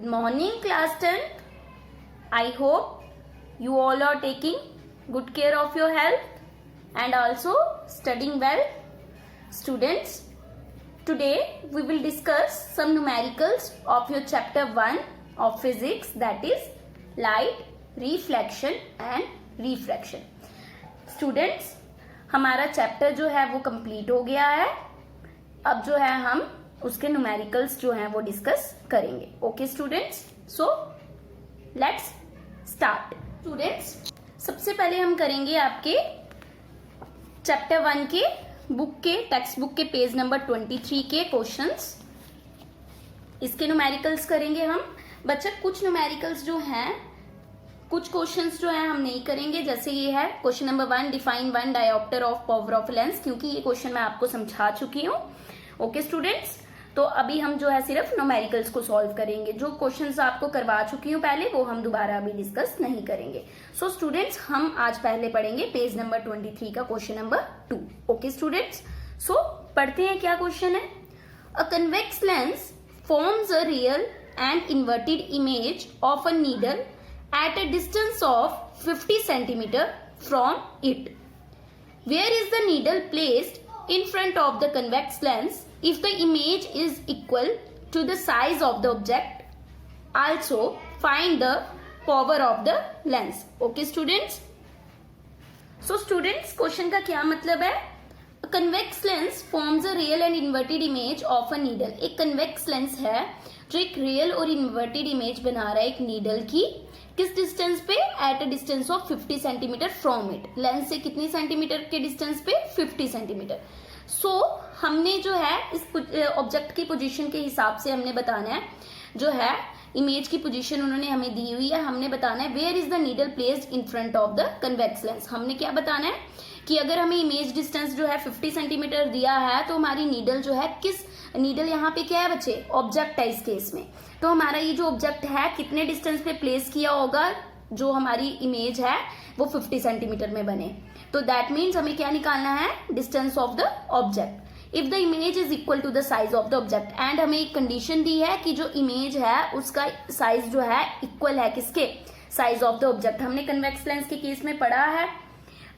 Good morning, class 10. I hope you all are taking good care of your health and also studying well. Students, today we will discuss some numericals of your chapter 1 of physics, that is light, reflection and refraction. Students, हमारा chapter जो है वो complete हो गया है. अब जो है हम उसके न्यूमेरिकल्स जो हैं वो डिस्कस करेंगे. Okay students, so let's start. Students, सबसे पहले हम करेंगे आपके चैप्टर 1 के बुक के टेक्स्ट बुक के पेज नंबर 23 के क्वेश्चंस. इसके न्यूमेरिकल्स करेंगे हम. बच्चा कुछ न्यूमेरिकल्स जो हैं, कुछ क्वेश्चंस जो है हम नहीं करेंगे. जैसे ये है question number 1, define 1 dioptre of power of lens, क्योंकि ये क्वेश्चन मैं आपको समझा चुकी हूँ. ओके स्टूडेंट्स, तो अभी हम जो है सिर्फ न्यूमेरिकल्स को सॉल्व करेंगे. जो क्वेश्चंस आपको करवा चुकी हूँ पहले, वो हम दोबारा अभी डिस्कस नहीं करेंगे. सो स्टूडेंट्स, हम आज पहले पढ़ेंगे पेज नंबर 23 का question number 2. Okay students, so पढ़ते हैं क्या क्वेश्चन है. अ convex lens forms a real and inverted image of a needle at a distance of 50 centimeter from it. Where is the needle placed in front of the convex lens if the image is equal to the size of the object? Also find the power of the lens. Okay students? So students, question का क्या मतलब है? A convex lens forms a real and inverted image of a needle. एक convex lens है जो एक real और inverted image बना रहा है एक नीडल की. किस डिस्टेंस पे? At a distance of 50 centimetre from it. Lens से कितनी सेंटीमीटर के डिस्टेंस पे? 50 सेंटीमीटर. सो हमने जो है इस ऑब्जेक्ट की पोजीशन के हिसाब से हमने बताना है, जो है इमेज की पोजीशन उन्होंने हमें दी हुई है. हमने बताना है where is the needle placed in front of the convex lens. हमने क्या बताना है कि अगर हमें इमेज डिस्टेंस जो है 50 सेंटीमीटर दिया है, तो हमारी नीडल जो है किस, नीडल यहाँ पे क्या है बच्चे? ऑब्जेक्ट है इस केस में. तो हमारा ये जो ऑब्जेक्ट है कितने डिस्टेंस पे प्लेस किया होगा, जो हमारी इमेज है वो 50 सेंटीमीटर में बने. तो दैट मीन्स हमें क्या निकालना है? Distance of the object if the image is equal to the size of the object. And हमें एक कंडीशन दी है कि जो इमेज है उसका साइज जो है इक्वल है किसके? Size of the object. हमने कन्वेक्स लेंस के केस में पढ़ा है.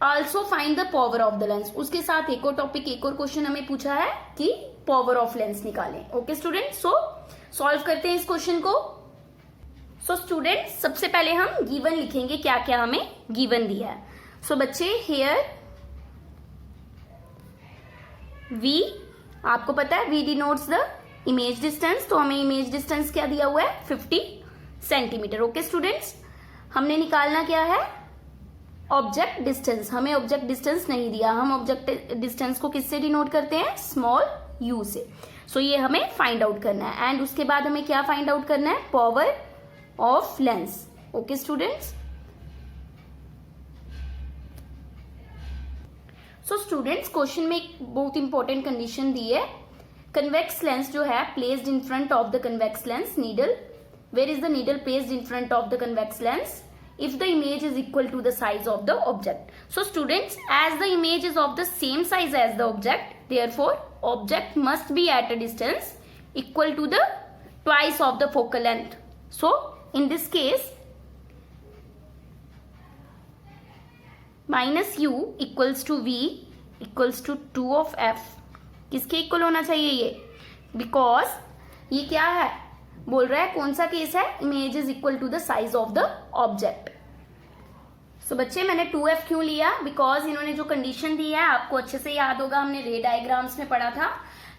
Also find the power of the lens. उसके साथ एक और टॉपिक, एक और क्वेश्चन हमें पूछा है कि पावर ऑफ लेंस निकालें. ओके स्टूडेंट, सो सॉल्व करते हैं इस क्वेश्चन को. सो स्टूडेंट, सबसे पहले हम गिवन लिखेंगे, क्या क्या हमें गिवन दिया है. सो बच्चे, हेयर V, आपको पता है V denotes the image distance. तो हमें इमेज डिस्टेंस क्या दिया हुआ है? 50 सेंटीमीटर. ओके स्टूडेंट्स, हमने निकालना क्या है? Object distance. हमें ऑब्जेक्ट डिस्टेंस नहीं दिया. हम ऑब्जेक्ट डिस्टेंस को किससे डिनोट करते हैं? स्मॉल u से. सो ये हमें फाइंड आउट करना है. एंड उसके बाद हमें क्या फाइंड आउट करना है? Power of lens. Okay students, so students, question में एक बहुत इंपॉर्टेंट कंडीशन दी है. कन्वेक्स लेंस जो है placed in front of the convex lens needle. Where is the needle placed in front of the convex lens if the image is equal to the size of the object. So students, as the image is of the same size as the object, therefore object must be at a distance equal to the twice of the focal length. So in this case, minus u equals to v equals to 2 of f. किसके equal होना चाहिए ये? Because ये क्या है, बोल रहा है कौन सा केस है? Image is equal to the size of the object. So बच्चे, मैंने 2f क्यों लिया? बिकॉज इन्होंने जो कंडीशन दी है आपको अच्छे से याद होगा, हमने रे डायग्राम्स में पढ़ा था.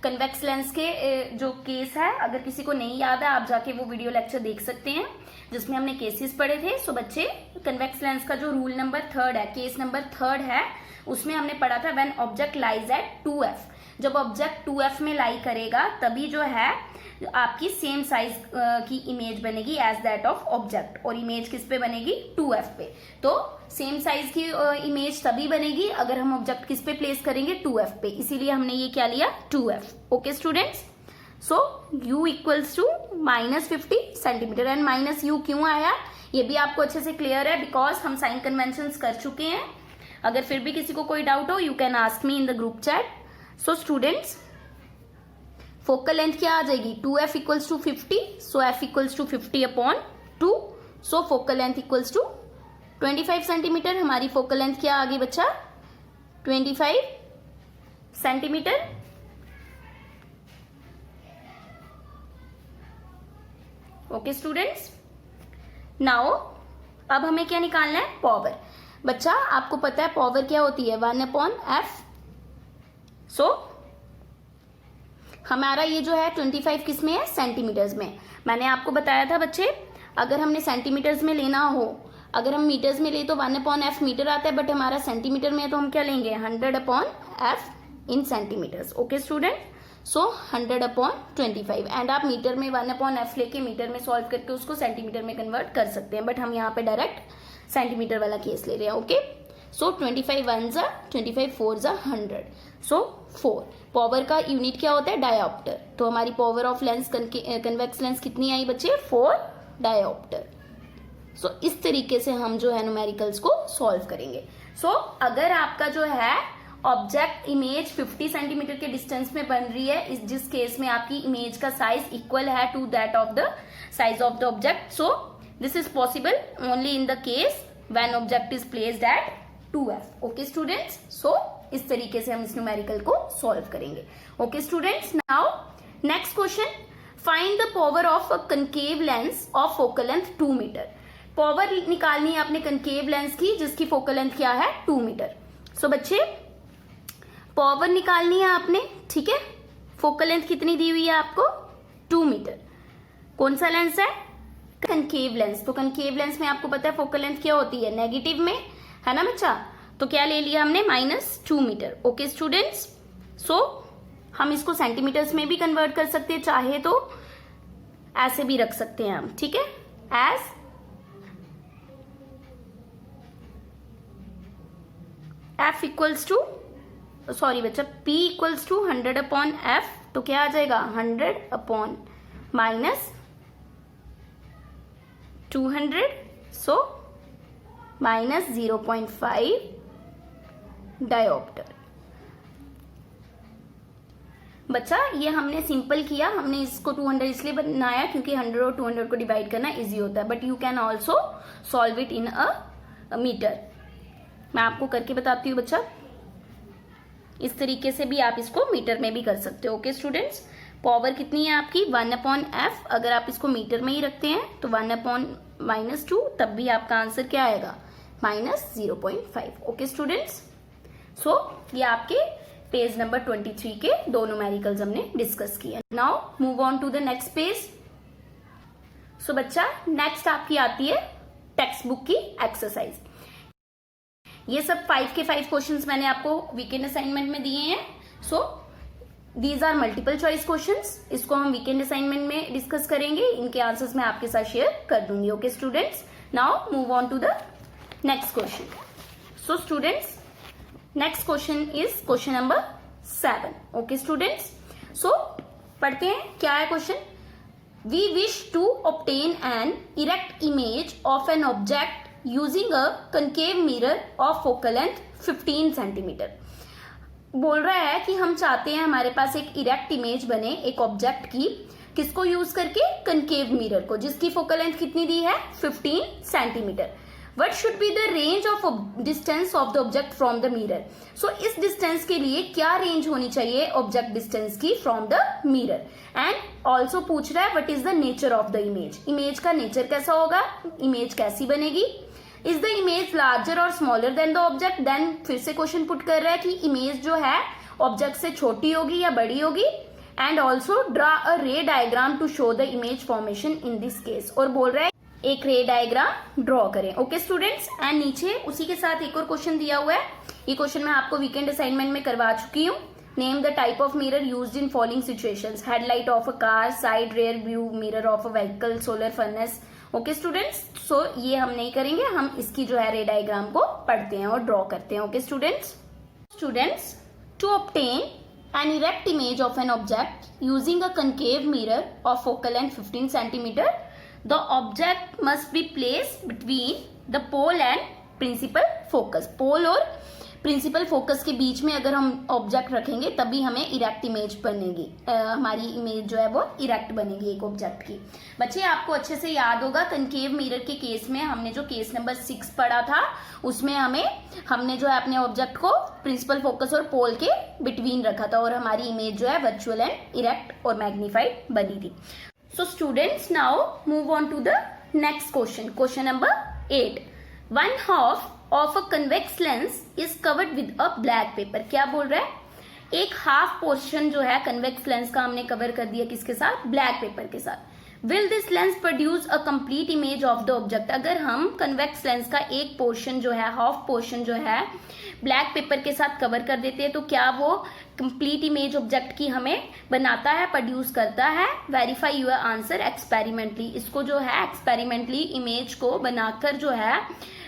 कन्वेक्स लेंस के जो केस है, अगर किसी को नहीं याद है आप जाके वो वीडियो लेक्चर देख सकते हैं जिसमें हमने केसेस पढ़े थे. सो बच्चे, कन्वेक्स लेंस का जो रूल नंबर 3 है, केस नंबर 3 है, उसमें हमने पढ़ा था when object lies at 2f. जब ऑब्जेक्ट 2f में लाई करेगा तभी जो है आपकी सेम साइज की इमेज बनेगी एज दैट ऑफ ऑब्जेक्ट. और इमेज किस पे बनेगी? 2f पे. तो सेम साइज की इमेज तभी बनेगी अगर हम ऑब्जेक्ट किस पे प्लेस करेंगे? 2f पे. इसीलिए हमने ये क्या लिया? 2f. Okay students, so u equals to -50 centimetre. And minus u क्यों आया ये भी आपको अच्छे से क्लियर है, बिकॉज हम साइन कन्वेंशन कर चुके हैं. अगर फिर भी किसी को कोई डाउट हो, you can ask me in the group chat. So students, focal length क्या आ जाएगी 2f equals to 50, so f equals to 50 upon 2, so focal length equals to 25 centimetre. हमारी फोकल लेंथ क्या आ गई बच्चा 25 सेंटीमीटर। ओके स्टूडेंट्स, नाउ अब हमें क्या निकालना है पावर। बच्चा आपको पता है पावर क्या होती है 1/f। सो हमारा ये जो है 25 किस में है सेंटीमीटर्स में। मैंने आपको बताया था बच्चे अगर हमने सेंटीमीटर्स में लेना हो, अगर हम मीटर्स में ले तो 1/f मीटर आता है, बट हमारा सेंटीमीटर में है तो हम क्या लेंगे 100/f in centimetres. Okay student, so 100/25 and आप मीटर में 1/f लेके मीटर में सॉल्व करके उसको सेंटीमीटर में कन्वर्ट कर सकते हैं, बट हम यहाँ पे डायरेक्ट सेंटीमीटर वाला केस ले रहे हैं। ओके, सो 25 1 25 4 100, सो 4। पावर का यूनिट क्या होता है डायोप्टर, तो हमारी power of lens convex lens कितनी आई बच्चे 4 डायोप्टर। सो इस तरीके से हम जो है न्यूमेरिकल्स को सॉल्व करेंगे। सो अगर आपका जो है ऑब्जेक्ट इमेज 50 सेंटीमीटर के डिस्टेंस में बन रही है, इस जिस केस में आपकी इमेज का साइज इक्वल है to that of the size of the object, so this is possible only in the case when object is placed at 2f। Okay students, so इस तरीके से हम इस न्यूमेरिकल को सॉल्व करेंगे। Okay students, now next question, find the power of a concave lens of focal length 2 metre. Power निकालनी है आपने कनकेव लेंस की जिसकी फोकल लेंथ क्या है 2 मीटर। सो बच्चे पावर निकालनी है आपने, ठीक है। फोकल लेंथ कितनी दी हुई है आपको 2 मीटर। कौन सा लेंस है कनकेव लेंस, तो कनकेव लेंस में आपको पता है फोकल लेंथ क्या होती है नेगेटिव में, है ना बच्चा, तो क्या ले लिया हमने -2 मीटर। ओके स्टूडेंट्स, सो हम इसको सेंटीमीटर्स में भी कन्वर्ट कर सकते हैं, चाहे तो ऐसे भी रख सकते हैं हम, ठीक है, as f equals to sorry बच्चा p इक्वल्स टू 100/f, तो क्या आ जाएगा 100 माइनस 200, सो माइनस 0.5 डायोप्टर। बच्चा ये हमने सिंपल किया, हमने इसको 200 इसलिए बनाया क्योंकि 100 और 200 को डिवाइड करना इजी होता है, but you can also solve it in a metre. मैं आपको करके बताती हूँ बच्चा, इस तरीके से भी आप इसको मीटर में भी कर सकते हो। ओके स्टूडेंट्स, पावर कितनी है आपकी 1/f, अगर आप इसको मीटर में ही रखते हैं तो 1/-2, तब भी आपका आंसर क्या आएगा -0.5। ओके स्टूडेंट्स, सो ये आपके पेज नंबर 23 के दो न्यूमेरिकल्स हमने डिस्कस किए। Now move on to the next page. So बच्चा नेक्स्ट आपकी आती है टेक्स्ट बुक की एक्सरसाइज। ये सब 5 के 5 क्वेश्चंस मैंने आपको वीकेंड असाइनमेंट में दिए हैं। So these are multiple choice questions, इसको हम वीकेंड असाइनमेंट में डिस्कस करेंगे, इनके आंसर्स मैं आपके साथ शेयर कर दूंगी। Okay students, now move on to the next question. So students, next question is question number 7। Okay students, so पढ़ते हैं क्या है क्वेश्चन। We wish to obtain an erect image of an object using a concave mirror of focal length 15 centimetre. बोल रहा है कि हम चाहते हैं हमारे पास एक इरेक्ट इमेज बने एक ऑब्जेक्ट की, किसको यूज करके कनकेव मिरर को, जिसकी फोकल लेंथ कितनी दी है 15 centimetre. What should be the range of distance of the object from the mirror. So इस डिस्टेंस के लिए क्या रेंज होनी चाहिए ऑब्जेक्ट डिस्टेंस की from the mirror. And also पूछ रहा है what is the nature of the image, image का नेचर कैसा होगा, इमेज कैसी बनेगी। इज द इमेज लार्जर और smaller than the object, then फिर से क्वेश्चन पुट कर रहा है कि इमेज जो है ऑब्जेक्ट से छोटी होगी या बड़ी होगी। And also draw a ray diagram to show the image formation in this case, और बोल रहा है एक रे डायग्राम ड्रॉ करें। ओके स्टूडेंट्स, एंड नीचे उसी के साथ एक और क्वेश्चन दिया हुआ है, ये क्वेश्चन मैं आपको वीकेंड असाइनमेंट में करवा चुकी हूँ। Name the type of mirror used in following situations, headlight of a car, side rear view mirror of a vehicle, solar furnace. Okay students, so ये हम नहीं करेंगे, हम इसकी जो है रे डायग्राम को पढ़ते हैं और ड्रॉ करते हैं। Okay students, to obtain an erect image of an object using a concave mirror of focal length 15 centimetre, the object must be placed between the pole and principal focus. Pole और principal focus के बीच में अगर हम object रखेंगे तभी हमें erect image बनेगी, हमारी इमेज जो है वो इरेक्ट बनेगी एक ऑब्जेक्ट की। बच्चे आपको अच्छे से याद होगा कनकेव मिरर के केस में हमने जो केस नंबर 6 पढ़ा था उसमें हमने जो है अपने ऑब्जेक्ट को प्रिंसिपल फोकस और पोल के बिटवीन रखा था और हमारी इमेज जो है वर्चुअल एंड इरेक्ट और मैग्नीफाइड बनी थी। So students now move on to the next question, question number 8। 1/2 of a convex lens is covered with a black paper। क्या बोल रहा है, एक हाफ पोर्शन जो है कन्वेक्स लेंस का हमने कवर कर दिया किसके साथ, ब्लैक पेपर के साथ। Will this lens produce a complete image of the object. अगर हम कन्वेक्स लेंस का एक पोर्शन जो है, हाफ पोर्शन जो है ब्लैक पेपर के साथ कवर कर देते हैं तो क्या वो कंप्लीट इमेज ऑब्जेक्ट की हमें बनाता है, प्रोड्यूस करता है। Verify your answer experimentally. इसको जो है एक्सपेरिमेंटली इमेज को बनाकर जो है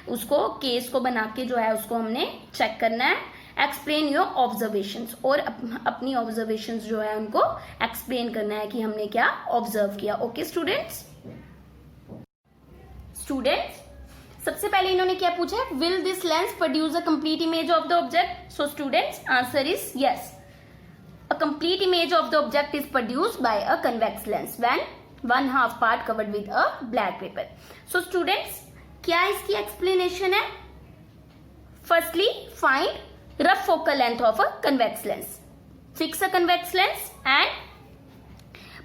उसको केस को बना के जो है उसको हमने चेक करना है। एक्सप्लेन योर ऑब्जर्वेशंस, और अपनी ऑब्जर्वेशंस जो है उनको एक्सप्लेन करना है कि हमने क्या ऑब्जर्व किया। ओके स्टूडेंट्स, सबसे पहले इन्होंने क्या पूछा है, will this lens produce a complete image of the object. So students answer is yes, a complete image of the object is produced by a convex lens when 1/2 part covered with a black paper. So students क्या इसकी explanation है, firstly find rough focal length of a convex lens, fix a convex lens and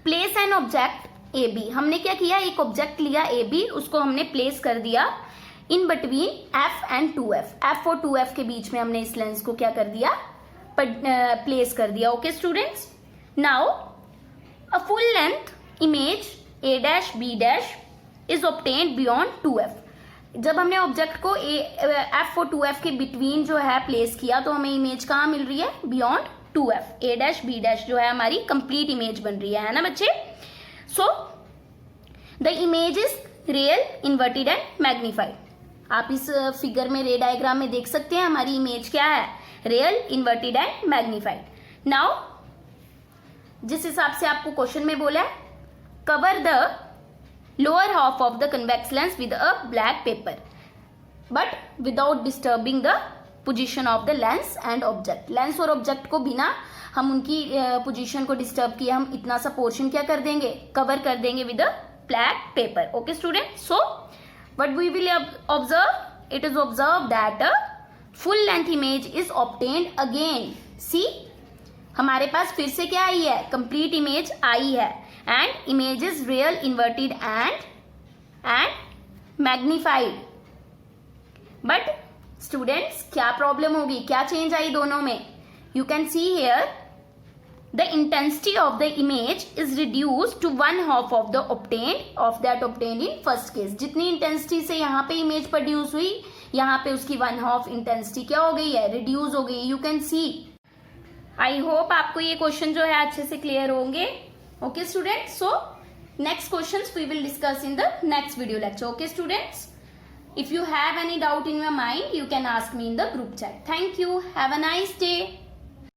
place an object A B. हमने क्या किया, एक object लिया A B, उसको हमने प्लेस कर दिया in between F and 2f। F और 2f के बीच में हमने इस लेंस को क्या कर दिया, प्लेस कर दिया। Okay students, now a full length image a dash b dash is obtained beyond 2f। जब हमने ऑब्जेक्ट को एफ और 2f के बिटवीन जो है प्लेस किया तो हमें इमेज कहाँ मिल रही है, beyond 2f। a dash b dash जो है हमारी कंप्लीट इमेज बन रही है ना बच्चे। So the image is real, inverted and magnified. आप इस फिगर में रे डायग्राम में देख सकते हैं हमारी इमेज क्या है, real, inverted and magnified. Now जिस हिसाब से आपको क्वेश्चन में बोला है, cover the lower half of the convex lens with a black paper but without disturbing the position of the lens and object। Lens और ऑब्जेक्ट को बिना हम उनकी पोजीशन को डिस्टर्ब किए हम इतना सा पोर्शन क्या कर देंगे, कवर कर देंगे with a black paper. Okay student, so what we will observe, it is observe that a full length image is obtained again. See हमारे पास फिर से क्या आई है, कंप्लीट इमेज आई है and image is real, inverted and magnified। but students क्या problem होगी, क्या चेंज आई दोनों में, you can see here the intensity of the image is reduced to 1/2 of the obtained in first case। जितनी intensity से यहाँ पे इमेज प्रोड्यूस हुई यहाँ पे उसकी 1/2 इंटेंसिटी क्या हो गई है, रिड्यूस हो गई। You can see. I hope आपको ये क्वेश्चन जो है अच्छे से क्लियर होंगे। Okay students, so next questions we will discuss in the next video lecture। Okay students, if you have any doubt in your mind you can ask me in the group chat। Thank you, have a nice day।